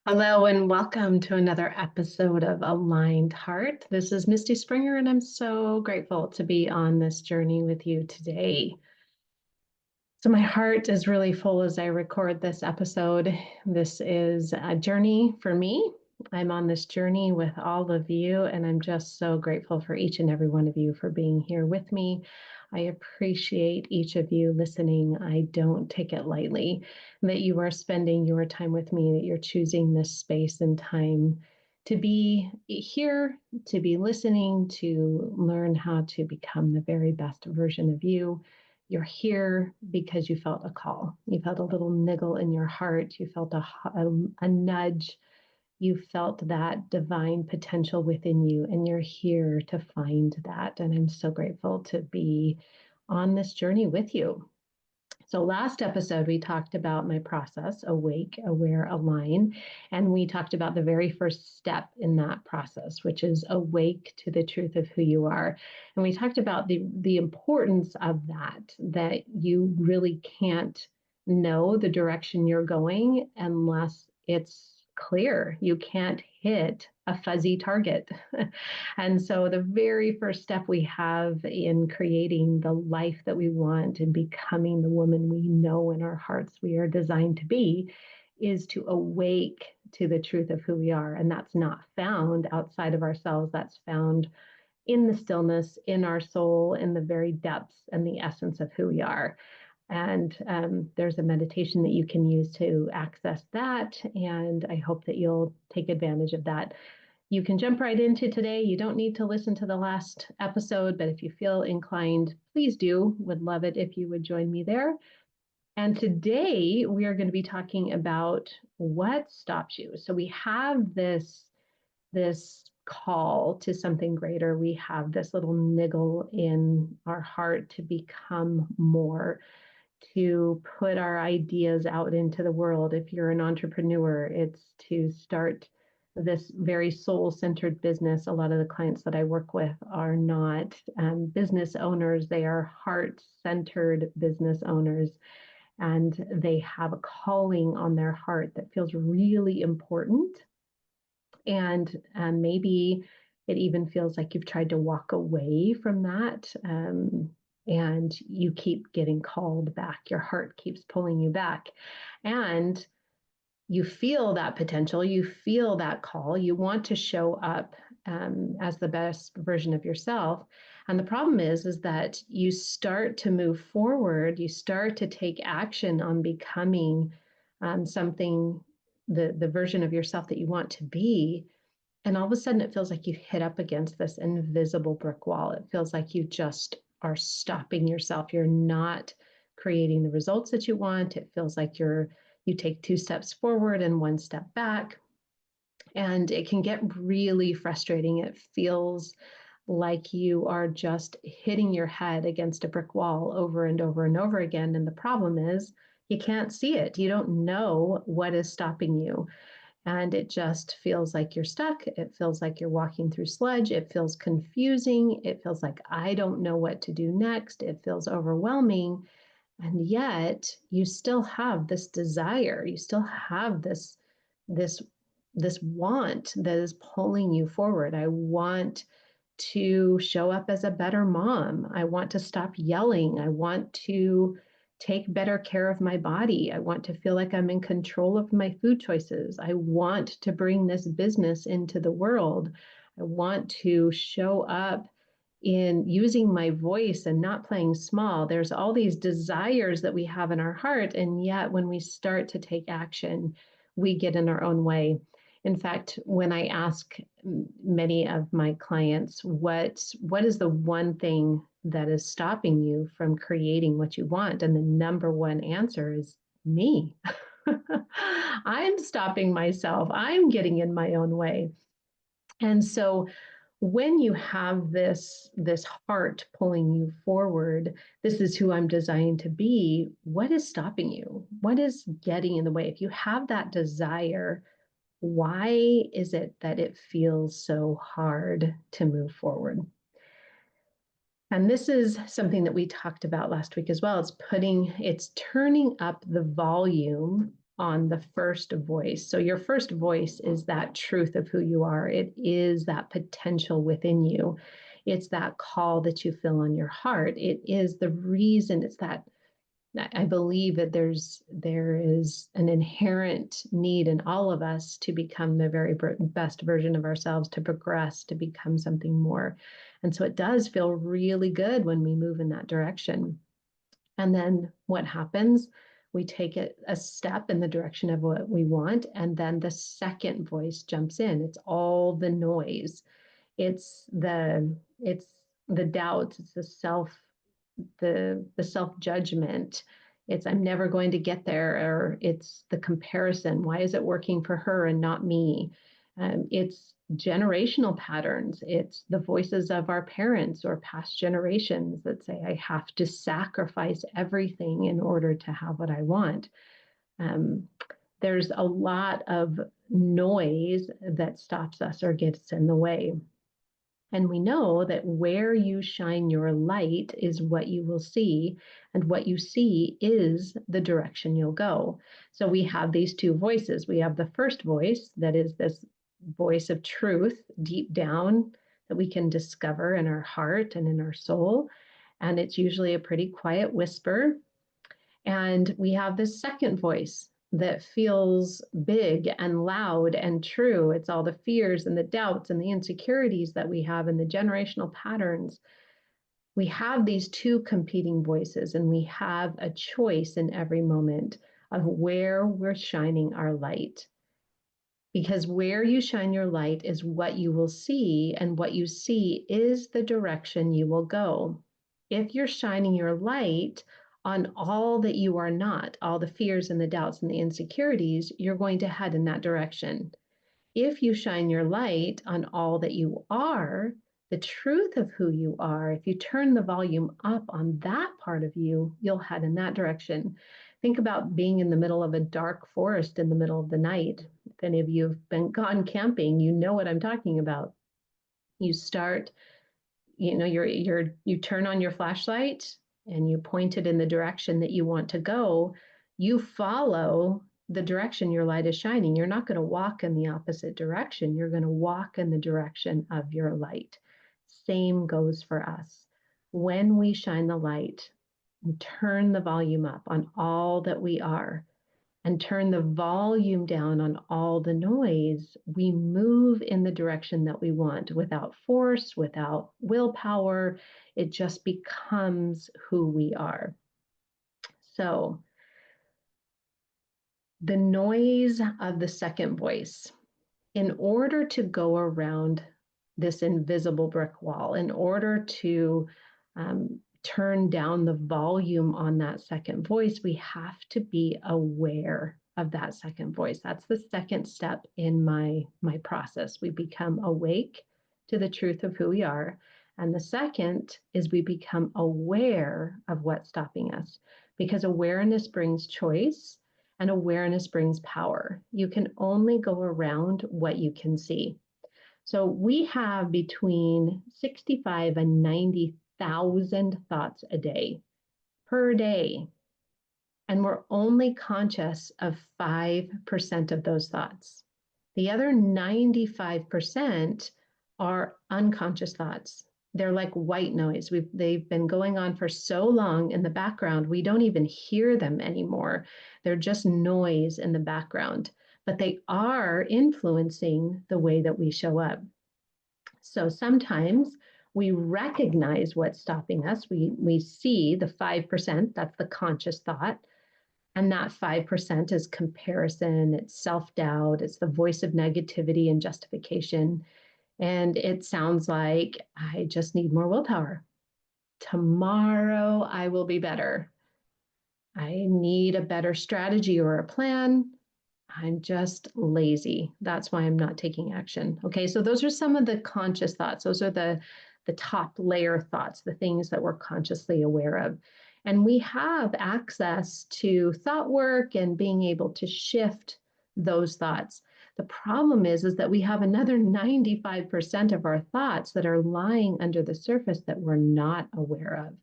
Hello and welcome to another episode of Aligned Heart. This is Misty Springer, and I'm so grateful to be on this journey with you today. So, my heart is really full as I record this episode. This is a journey for me. I'm on this journey with all of you, and I'm just so grateful for each and every one of you for being here with me. I appreciate each of you listening. I don't take it lightly that you are spending your time with me, that you're choosing this space and time to be here, to be listening, to learn how to become the very best version of you. You're here because you felt a call. You felt a little niggle in your heart. You felt a nudge. You felt that divine potential within you, and you're here to find that. And I'm so grateful to be on this journey with you. So, last episode, we talked about my process awake, aware, align. And we talked about the very first step in that process, which is awake to the truth of who you are. And we talked about the importance of that you really can't know the direction you're going unless it's clear. You can't hit a fuzzy target. And so, the very first step we have in creating the life that we want and becoming the woman we know in our hearts we are designed to be is to awake to the truth of who we are. And that's not found outside of ourselves, that's found in the stillness, in our soul, in the very depths and the essence of who we are. And there's a meditation that you can use to access that. And I hope that you'll take advantage of that. You can jump right into today. You don't need to listen to the last episode, but if you feel inclined, please do. Would love it if you would join me there. And today we are going to be talking about what stops you. So we have this call to something greater. We have this little niggle in our heart to become more, to put our ideas out into the world. If you're an entrepreneur, it's to start this very soul centered business. A lot of the clients that I work with are not business owners, they are heart centered business owners. And they have a calling on their heart that feels really important. And maybe it even feels like you've tried to walk away from that. And you keep getting called back. Your heart keeps pulling you back. And you feel that potential, you feel that call, you want to show up as the best version of yourself. And the problem is that you start to move forward, you start to take action on becoming something, the version of yourself that you want to be. And all of a sudden, it feels like you hit up against this invisible brick wall. It feels like you just are stopping yourself. You're not creating the results that you want. It feels like you take two steps forward and one step back. And it can get really frustrating. It feels like you are just hitting your head against a brick wall over and over and over again. And the problem is, you can't see it. You don't know what is stopping you. And it just feels like you're stuck. It feels like you're walking through sludge. It feels confusing. It feels like I don't know what to do next. It feels overwhelming. And yet you still have this desire. You still have this, this want that is pulling you forward. I want to show up as a better mom. I want to stop yelling. I want to take better care of my body. I want to feel like I'm in control of my food choices. I want to bring this business into the world. I want to show up in using my voice and not playing small. There's all these desires that we have in our heart. And yet, when we start to take action, we get in our own way. In fact, when I ask many of my clients, what is the one thing that is stopping you from creating what you want? And the number one answer is me. I'm stopping myself. I'm getting in my own way. And so when you have this heart pulling you forward, this is who I'm designed to be, what is stopping you? What is getting in the way? If you have that desire, why is it that it feels so hard to move forward? And this is something that we talked about last week as well. It's turning up the volume on the first voice. So your first voice is that truth of who you are. It is that potential within you. It's that call that you feel on your heart. It is the reason. It's that I believe that there is an inherent need in all of us to become the very best version of ourselves, to progress, to become something more. And so it does feel really good when we move in that direction. And then what happens? We take it a step in the direction of what we want, and then the second voice jumps in. It's all the noise. It's the doubts, it's the self-judgment. It's I'm never going to get there, or it's the comparison. Why is it working for her and not me? It's generational patterns. It's the voices of our parents or past generations that say, I have to sacrifice everything in order to have what I want. There's a lot of noise that stops us or gets in the way. And we know that where you shine your light is what you will see, and what you see is the direction you'll go. So we have these two voices. We have the first voice that is this voice of truth deep down that we can discover in our heart and in our soul. And it's usually a pretty quiet whisper. And we have this second voice that feels big and loud and true. It's all the fears and the doubts and the insecurities that we have and the generational patterns. We have these two competing voices, and we have a choice in every moment of where we're shining our light. Because where you shine your light is what you will see, and what you see is the direction you will go. If you're shining your light on all that you are not, all the fears and the doubts and the insecurities, you're going to head in that direction. If you shine your light on all that you are, the truth of who you are, if you turn the volume up on that part of you, you'll head in that direction. Think about being in the middle of a dark forest in the middle of the night. If any of you have been gone camping, you know what I'm talking about. You start, you turn on your flashlight and you point it in the direction that you want to go. You follow the direction your light is shining. You're not going to walk in the opposite direction. You're going to walk in the direction of your light. Same goes for us. When we shine the light and turn the volume up on all that we are, and turn the volume down on all the noise, we move in the direction that we want without force, without willpower. It just becomes who we are. So, the noise of the second voice, in order to go around this invisible brick wall, in order to turn down the volume on that second voice, we have to be aware of that second voice. That's the second step in my process. We become awake to the truth of who we are. And the second is we become aware of what's stopping us, because awareness brings choice and awareness brings power. You can only go around what you can see. So we have between 65 and 90,000 thoughts a day, per day. And we're only conscious of 5% of those thoughts. The other 95% are unconscious thoughts. They're like white noise. They've been going on for so long in the background, we don't even hear them anymore. They're just noise in the background, but they are influencing the way that we show up. So sometimes we recognize what's stopping us. We see the 5%, that's the conscious thought. And that 5% is comparison, it's self-doubt, it's the voice of negativity and justification. And it sounds like, I just need more willpower. Tomorrow I will be better. I need a better strategy or a plan. I'm just lazy. That's why I'm not taking action. Okay, so those are some of the conscious thoughts. Those are the top layer thoughts, the things that we're consciously aware of. And we have access to thought work and being able to shift those thoughts. The problem is that we have another 95% of our thoughts that are lying under the surface that we're not aware of.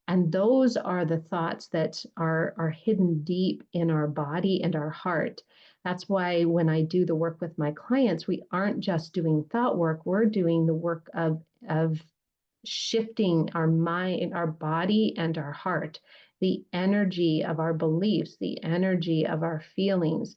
And those are the thoughts that are hidden deep in our body and our heart. That's why when I do the work with my clients, we aren't just doing thought work, we're doing the work of shifting our mind, our body, and our heart, the energy of our beliefs, the energy of our feelings.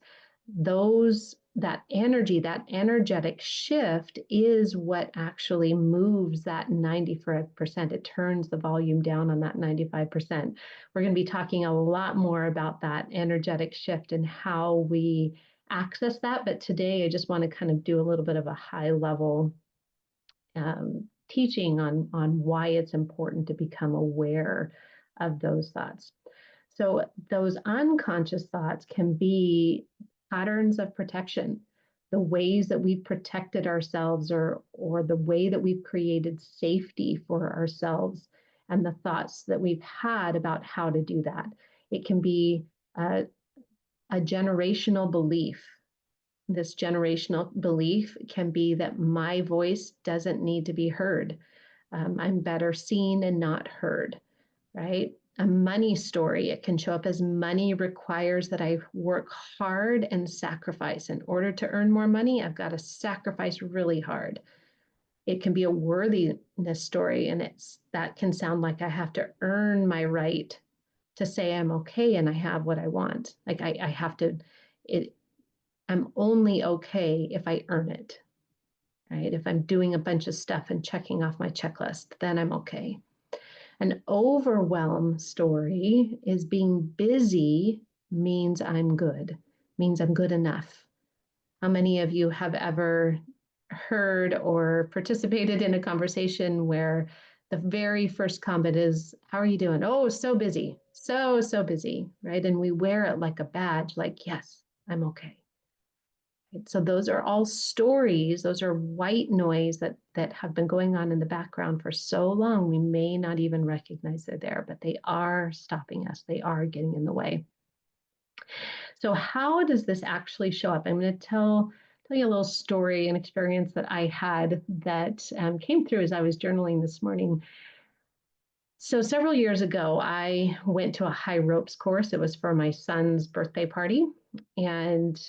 That energy, that energetic shift is what actually moves that 95%. It turns the volume down on that 95%. We're going to be talking a lot more about that energetic shift and how we access that. But today I just want to kind of do a little bit of a high level teaching on why it's important to become aware of those thoughts. So those unconscious thoughts can be patterns of protection, the ways that we've protected ourselves or the way that we've created safety for ourselves and the thoughts that we've had about how to do that. It can be a generational belief. This generational belief can be that my voice doesn't need to be heard. I'm better seen and not heard, right? A money story, it can show up as money requires that I work hard and sacrifice. In order to earn more money, I've got to sacrifice really hard. It can be a worthiness story, and that can sound like I have to earn my right to say I'm okay and I have what I want. Like I have to, I'm only okay if I earn it, right? If I'm doing a bunch of stuff and checking off my checklist, then I'm okay. An overwhelm story is being busy means I'm good, means I'm good enough. How many of you have ever heard or participated in a conversation where the very first comment is, how are you doing? Oh, so busy, so busy, right? And we wear it like a badge, like, yes, I'm okay. So those are all stories, those are white noise that have been going on in the background for so long, we may not even recognize they're there, but they are stopping us. They are getting in the way. So how does this actually show up? I'm going to tell you a little story, an experience that I had that came through as I was journaling this morning. So several years ago, I went to a high ropes course. It was for my son's birthday party. And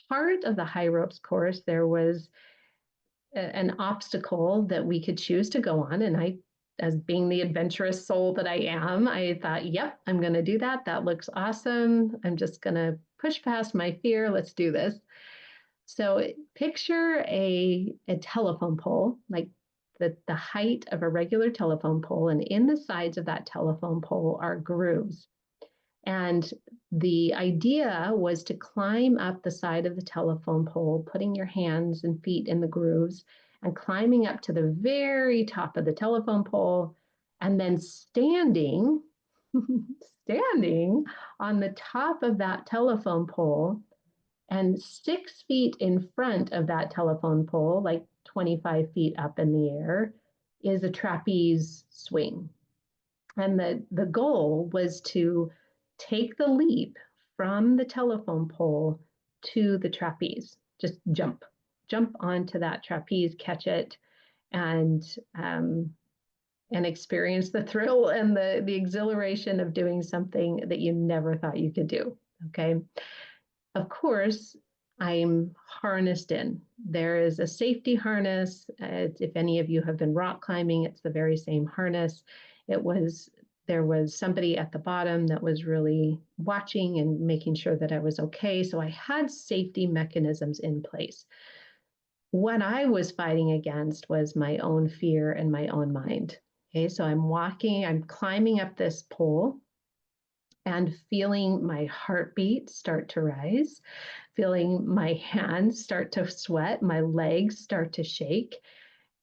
part of the high ropes course, there was an obstacle that we could choose to go on. And I, as being the adventurous soul that I am, I thought, yep, I'm going to do that. That looks awesome. I'm just going to push past my fear. Let's do this. So picture a telephone pole, like the height of a regular telephone pole. And in the sides of that telephone pole are grooves. And the idea was to climb up the side of the telephone pole, putting your hands and feet in the grooves and climbing up to the very top of the telephone pole and then standing, standing on the top of that telephone pole and 6 feet in front of that telephone pole, like 25 feet up in the air, is a trapeze swing. And the goal was to take the leap from the telephone pole to the trapeze. Just jump onto that trapeze, catch it, and experience the thrill and the exhilaration of doing something that you never thought you could do. Okay. Of course, I'm harnessed in. There is a safety harness. If any of you have been rock climbing, it's the very same harness. There was somebody at the bottom that was really watching and making sure that I was okay. So I had safety mechanisms in place. What I was fighting against was my own fear and my own mind. Okay, so I'm climbing up this pole and feeling my heartbeat start to rise, feeling my hands start to sweat, my legs start to shake.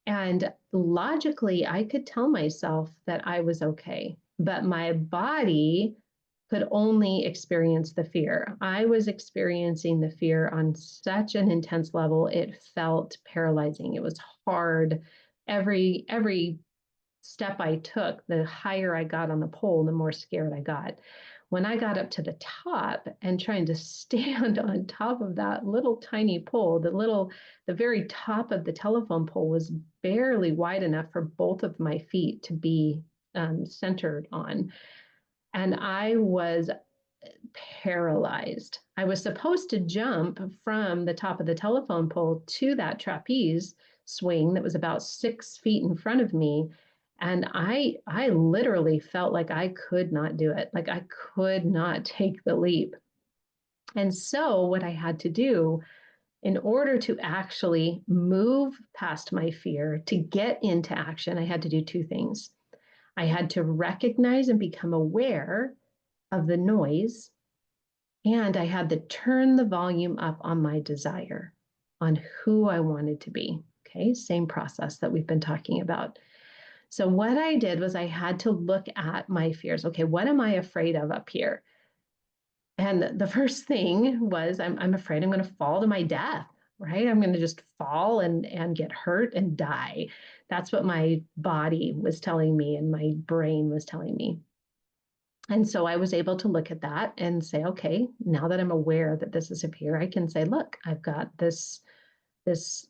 And logically, I could tell myself that I was okay, but my body could only experience the fear. I was experiencing the fear on such an intense level, it felt paralyzing. It was hard. Every step I took, the higher I got on the pole, the more scared I got. When I got up to the top and trying to stand on top of that little tiny pole, the very top of the telephone pole was barely wide enough for both of my feet to be centered on. And I was paralyzed. I was supposed to jump from the top of the telephone pole to that trapeze swing that was about 6 feet in front of me. And I literally felt like I could not do it. Like I could not take the leap. And so what I had to do in order to actually move past my fear, to get into action, I had to do two things. I had to recognize and become aware of the noise, and I had to turn the volume up on my desire, on who I wanted to be. Okay, same process that we've been talking about. So, what I did was I had to look at my fears. Okay, what am I afraid of up here? And the first thing was I'm afraid I'm going to fall to my death, right? I'm going to just fall and get hurt and die. That's what my body was telling me and my brain was telling me. And so I was able to look at that and say, okay, now that I'm aware that this is up here, I can say, look, I've got this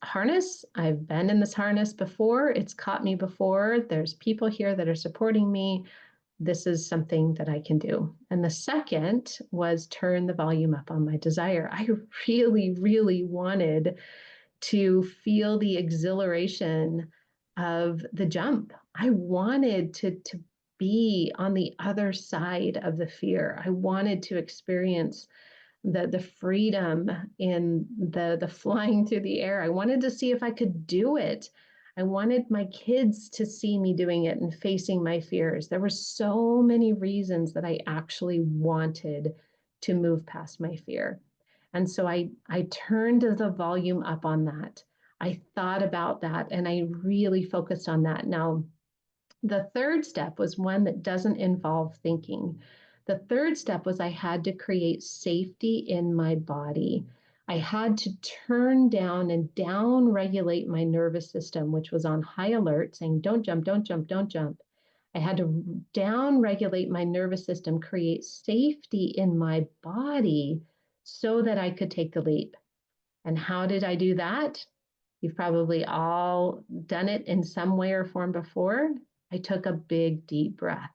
harness. I've been in this harness before. It's caught me before. There's people here that are supporting me. This is something that I can do. And the second was turn the volume up on my desire. I really, really wanted to feel the exhilaration of the jump. I wanted to be on the other side of the fear. I wanted to experience the freedom in the flying through the air. I wanted to see if I could do it. I wanted my kids to see me doing it and facing my fears. There were so many reasons that I actually wanted to move past my fear. And so I turned the volume up on that. I thought about that and I really focused on that. Now, the third step was one that doesn't involve thinking. The third step was I had to create safety in my body. I had to turn down and down regulate my nervous system, which was on high alert, saying, don't jump, don't jump, don't jump. I had to down regulate my nervous system, create safety in my body so that I could take the leap. And how did I do that? You've probably all done it in some way or form before. I took a big, deep breath.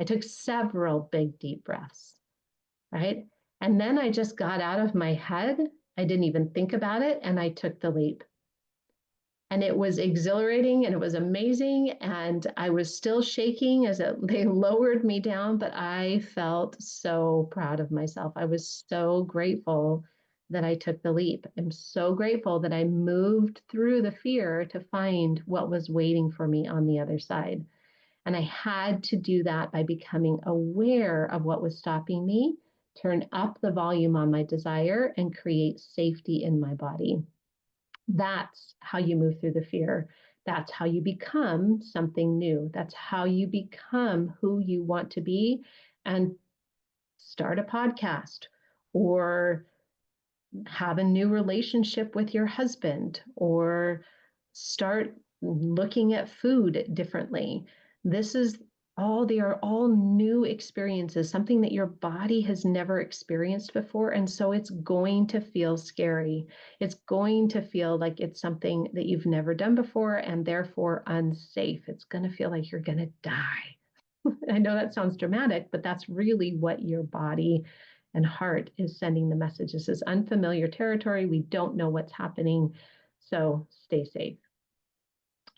I took several big, deep breaths, right? And then I just got out of my head. I didn't even think about it. And I took the leap. And it was exhilarating and it was amazing. And I was still shaking as they lowered me down, but I felt so proud of myself. I was so grateful that I took the leap. I'm so grateful that I moved through the fear to find what was waiting for me on the other side. And I had to do that by becoming aware of what was stopping me, turn up the volume on my desire, and create safety in my body. That's how you move through the fear. That's how you become something new. That's how you become who you want to be and start a podcast or have a new relationship with your husband or start looking at food differently. This is they are all new experiences, something that your body has never experienced before. And so it's going to feel scary. It's going to feel like it's something that you've never done before and therefore unsafe. It's going to feel like you're going to die. I know that sounds dramatic, but that's really what your body and heart is sending the message. This is unfamiliar territory. We don't know what's happening. So stay safe.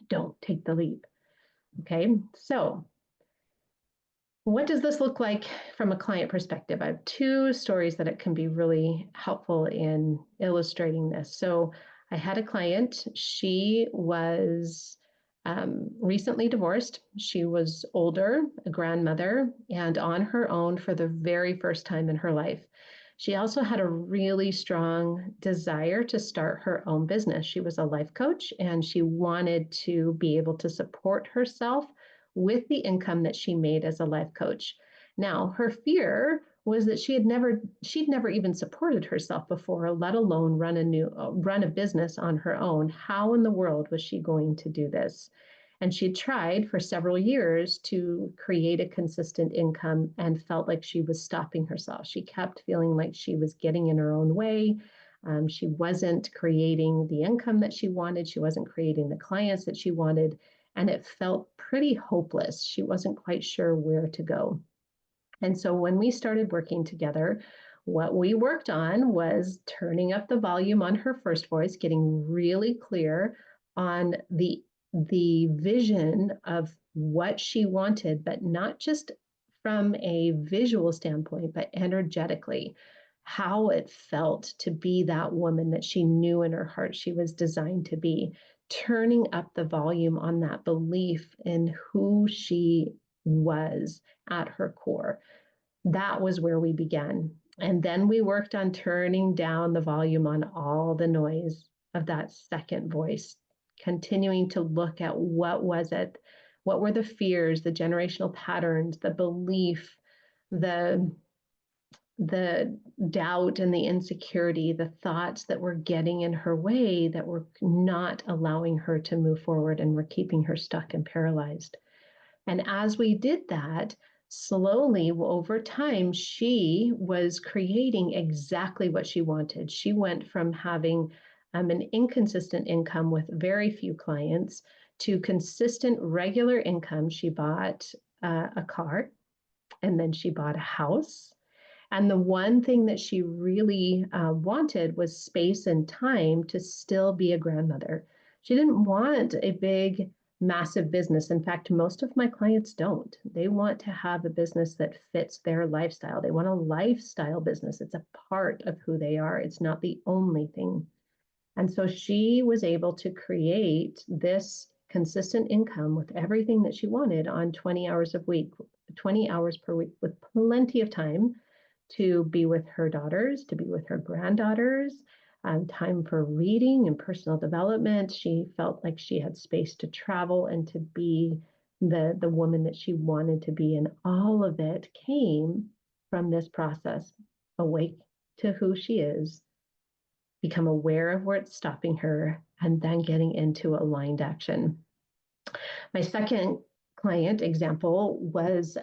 Don't take the leap. Okay. So, what does this look like from a client perspective? I have two stories that it can be really helpful in illustrating this. So, I had a client. She was recently divorced. She was older, a grandmother, and on her own for the very first time in her life. She also had a really strong desire to start her own business. She was a life coach and she wanted to be able to support herself with the income that she made as a life coach. Now, her fear was that she'd never even supported herself before, let alone run a business on her own. How in the world was she going to do this? And she tried for several years to create a consistent income and felt like she was stopping herself. She kept feeling like she was getting in her own way. She wasn't creating the income that she wanted. She wasn't creating the clients that she wanted. and it felt pretty hopeless. She wasn't quite sure where to go. And so when we started working together, what we worked on was turning up the volume on her first voice, getting really clear on the vision of what she wanted, but not just from a visual standpoint, but energetically, how it felt to be that woman that she knew in her heart she was designed to be, turning up the volume on that belief in who she was at her core. That was where we began. And then we worked on turning down the volume on all the noise of that second voice, continuing to look at what was it, what were the fears, the generational patterns, the belief, the the doubt and the insecurity, the thoughts that were getting in her way that were not allowing her to move forward and were keeping her stuck and paralyzed. And as we did that, slowly over time, she was creating exactly what she wanted. She went from having an inconsistent income with very few clients to consistent, regular income. She bought a car, and then she bought a house. And the one thing that she really wanted was space and time to still be a grandmother. She didn't want a big, massive business. In fact, most of my clients don't. They want to have a business that fits their lifestyle. They want a lifestyle business. It's a part of who they are, it's not the only thing. And so she was able to create this consistent income with everything that she wanted on 20 hours a week, 20 hours per week, with plenty of time to be with her daughters, to be with her granddaughters, time for reading and personal development. She felt like she had space to travel and to be the woman that she wanted to be. And all of it came from this process: awake to who she is, become aware of where it's stopping her, and then getting into aligned action. My second client example was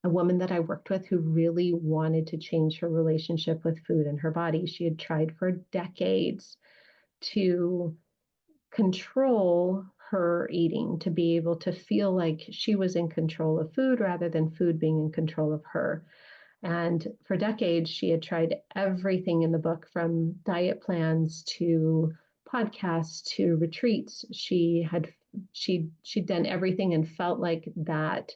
a woman that I worked with who really wanted to change her relationship with food and her body. She had tried for decades to control her eating, to be able to feel like she was in control of food rather than food being in control of her. And for decades, she had tried everything in the book, from diet plans to podcasts to retreats. She'd done everything and felt like that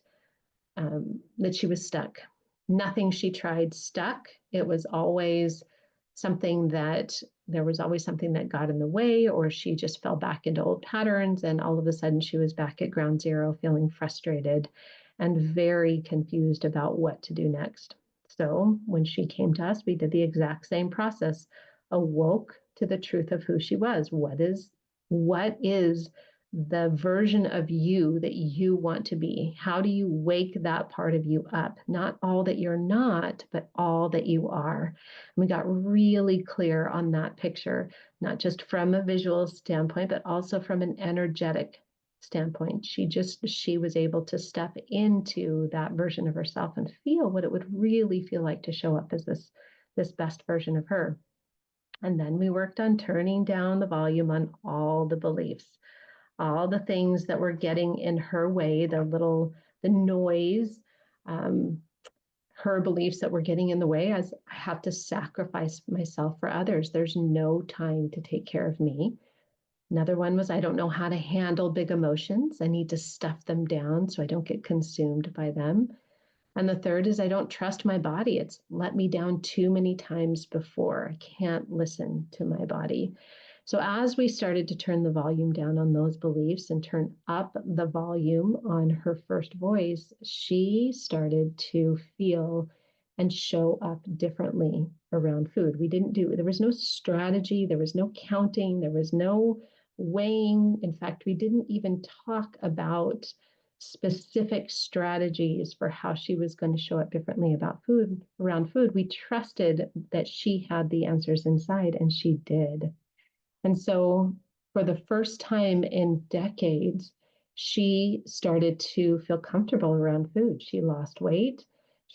she was stuck. Nothing she tried stuck. It was always something that there was always something that got in the way, or she just fell back into old patterns. And all of a sudden, she was back at ground zero, feeling frustrated and very confused about what to do next. So when she came to us, we did the exact same process, awoke to the truth of who she was. What is the version of you that you want to be? How do you wake that part of you up? Not all that you're not, but all that you are. And we got really clear on that picture, not just from a visual standpoint, but also from an energetic standpoint. She was able to step into that version of herself and feel what it would really feel like to show up as this best version of her. And then we worked on turning down the volume on all the beliefs, all the things that were getting in her way, the noise, her beliefs that were getting in the way, as I have to sacrifice myself for others. There's no time to take care of me. Another one was, I don't know how to handle big emotions. I need to stuff them down so I don't get consumed by them. And the third is, I don't trust my body. It's let me down too many times before. I can't listen to my body. So as we started to turn the volume down on those beliefs and turn up the volume on her first voice, she started to feel and show up differently around food. There was no strategy, there was no counting, there was no weighing. In fact, we didn't even talk about specific strategies for how she was going to show up differently around food. We trusted that she had the answers inside, and she did. And so for the first time in decades, she started to feel comfortable around food. She lost weight.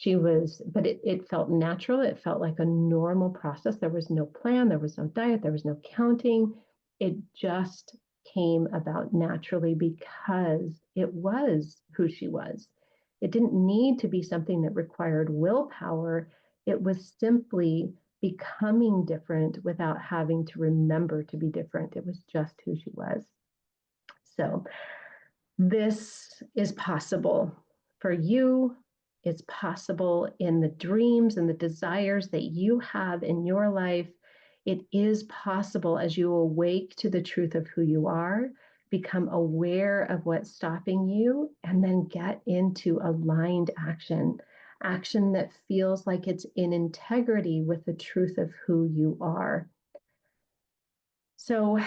But it felt natural. It felt like a normal process. There was no plan, there was no diet, there was no counting. It just came about naturally because it was who she was. It didn't need to be something that required willpower. It was simply becoming different without having to remember to be different. It was just who she was. So this is possible for you. It's possible in the dreams and the desires that you have in your life. It is possible as you awake to the truth of who you are, become aware of what's stopping you, and then get into aligned action, action that feels like it's in integrity with the truth of who you are. So,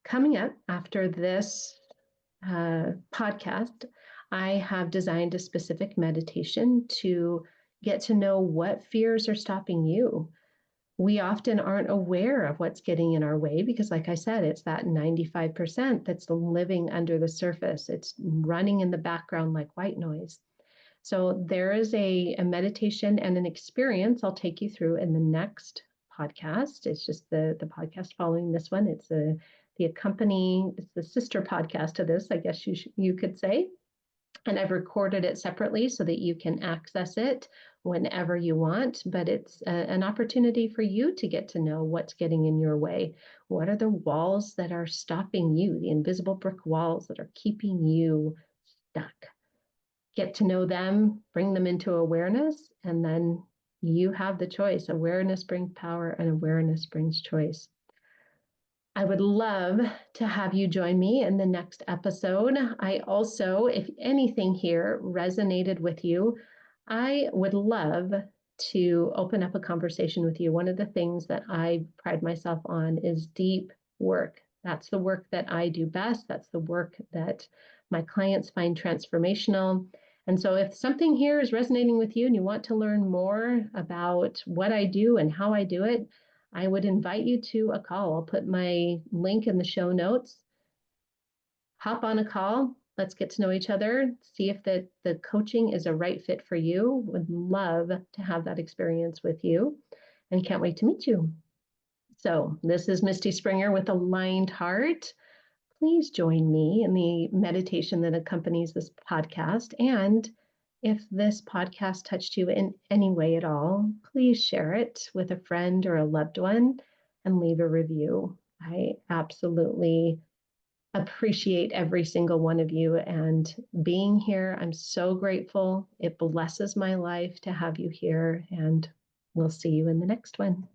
coming up after this podcast, I have designed a specific meditation to get to know what fears are stopping you. We often aren't aware of what's getting in our way because, like I said, it's that 95% that's living under the surface. It's running in the background like white noise. So there is a meditation and an experience I'll take you through in the next podcast. It's just the podcast following this one. It's the accompanying, it's the sister podcast to this, I guess you could say. And I've recorded it separately so that you can access it whenever you want. But it's an opportunity for you to get to know what's getting in your way. What are the walls that are stopping you, the invisible brick walls that are keeping you stuck? Get to know them, bring them into awareness, and then you have the choice. Awareness brings power, and awareness brings choice. I would love to have you join me in the next episode. I also, if anything here resonated with you, I would love to open up a conversation with you. One of the things that I pride myself on is deep work. That's the work that I do best. That's the work that my clients find transformational. And so if something here is resonating with you and you want to learn more about what I do and how I do it, I would invite you to a call. I'll put my link in the show notes. Hop on a call. Let's get to know each other. See if the coaching is a right fit for you. Would love to have that experience with you and can't wait to meet you. So this is Misty Springer with Aligned Heart. Please join me in the meditation that accompanies this podcast. And if this podcast touched you in any way at all, please share it with a friend or a loved one and leave a review. I absolutely appreciate every single one of you and being here. I'm so grateful. It blesses my life to have you here, and we'll see you in the next one.